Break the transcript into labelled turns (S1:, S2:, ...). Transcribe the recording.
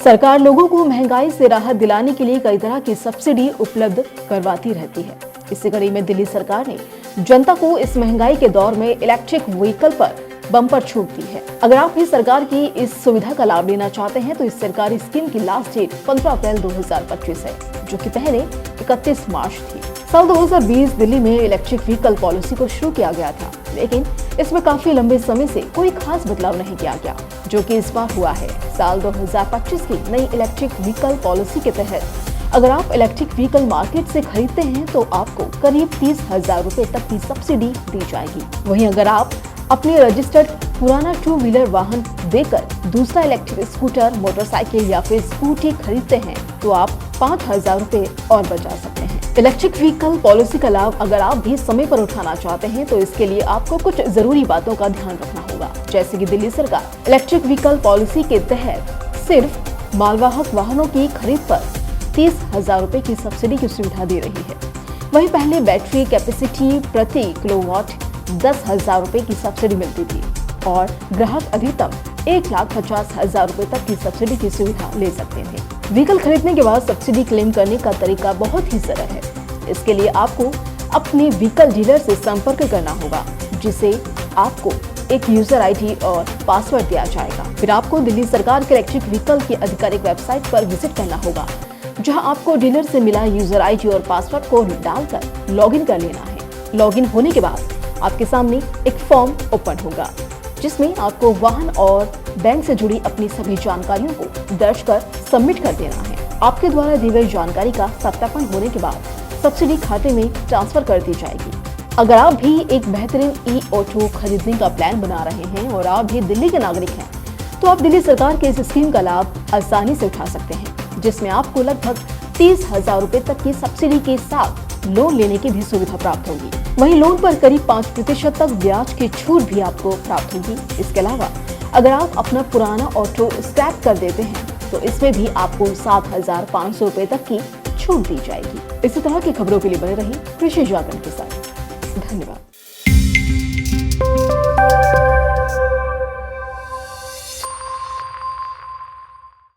S1: सरकार लोगों को महंगाई से राहत दिलाने के लिए कई तरह की सब्सिडी उपलब्ध करवाती रहती है। इसी कड़ी में दिल्ली सरकार ने जनता को इस महंगाई के दौर में इलेक्ट्रिक व्हीकल पर बम्पर छूट दी है। अगर आप भी सरकार की इस सुविधा का लाभ लेना चाहते हैं तो इस सरकारी स्कीम की लास्ट डेट 15 अप्रैल 2025 है, जो कि पहले 31 मार्च थी। साल 2020 दिल्ली में इलेक्ट्रिक व्हीकल पॉलिसी को शुरू किया गया था, लेकिन इसमें काफी लंबे समय से कोई खास बदलाव नहीं किया गया, जो कि इस बार हुआ है। साल 2025 की नई इलेक्ट्रिक व्हीकल पॉलिसी के तहत अगर आप इलेक्ट्रिक व्हीकल मार्केट से खरीदते हैं तो आपको करीब 30,000 रुपए तक की सब्सिडी दी जाएगी। वहीं अगर आप अपने रजिस्टर्ड पुराना 2 व्हीलर वाहन देकर दूसरा इलेक्ट्रिक स्कूटर, मोटरसाइकिल या फिर स्कूटी खरीदते हैं तो आप 5,000 रुपए और बचा सकते हैं। इलेक्ट्रिक व्हीकल पॉलिसी का लाभ अगर आप भी समय पर उठाना चाहते हैं तो इसके लिए आपको कुछ जरूरी बातों का ध्यान रखना होगा, जैसे कि दिल्ली सरकार इलेक्ट्रिक व्हीकल पॉलिसी के तहत सिर्फ मालवाहक वाहनों की खरीद पर 30,000 रुपए की सब्सिडी की सुविधा दे रही है। वहीं पहले बैटरी कैपेसिटी प्रति किलोवाट 10,000 रुपए की सब्सिडी मिलती थी और ग्राहक अधिकतम 1,50,000 रुपए तक की सब्सिडी की सुविधा ले सकते थे। व्हीकल खरीदने के बाद सब्सिडी क्लेम करने का तरीका बहुत ही सरल है। इसके लिए आपको अपने व्हीकल डीलर से संपर्क करना होगा, जिसे आपको एक यूजर आईडी और पासवर्ड दिया जाएगा। फिर आपको दिल्ली सरकार के इलेक्ट्रिक व्हीकल की आधिकारिक वेबसाइट पर विजिट करना होगा, जहां आपको डीलर से मिला यूजर आईडी और पासवर्ड को डालकर लॉगिन कर लेना है। लॉगिन होने के बाद आपके सामने एक फॉर्म ओपन होगा, जिसमें आपको वाहन और बैंक से जुड़ी अपनी सभी जानकारियों को दर्ज कर सबमिट कर देना है। आपके द्वारा दी गई जानकारी का सत्यापन होने के बाद सब्सिडी खाते में ट्रांसफर कर दी जाएगी। अगर आप भी एक बेहतरीन ई-ऑटो खरीदने का प्लान बना रहे हैं और आप भी दिल्ली के नागरिक हैं, तो आप दिल्ली सरकार के इस स्कीम का लाभ आसानी से उठा सकते हैं, जिसमें आपको लगभग 30,000 रुपए तक की सब्सिडी के साथ लोन लेने की भी सुविधा प्राप्त होगी। वहीं लोन पर करीब 5% तक ब्याज की छूट भी आपको प्राप्त होगी। इसके अलावा अगर आप अपना पुराना ऑटो स्क्रैप कर देते हैं तो इसमें भी आपको 7,500 रुपए तक की छूट दी जाएगी। इसी तरह की खबरों के लिए बने रहिए कृषि जागरण के साथ। धन्यवाद।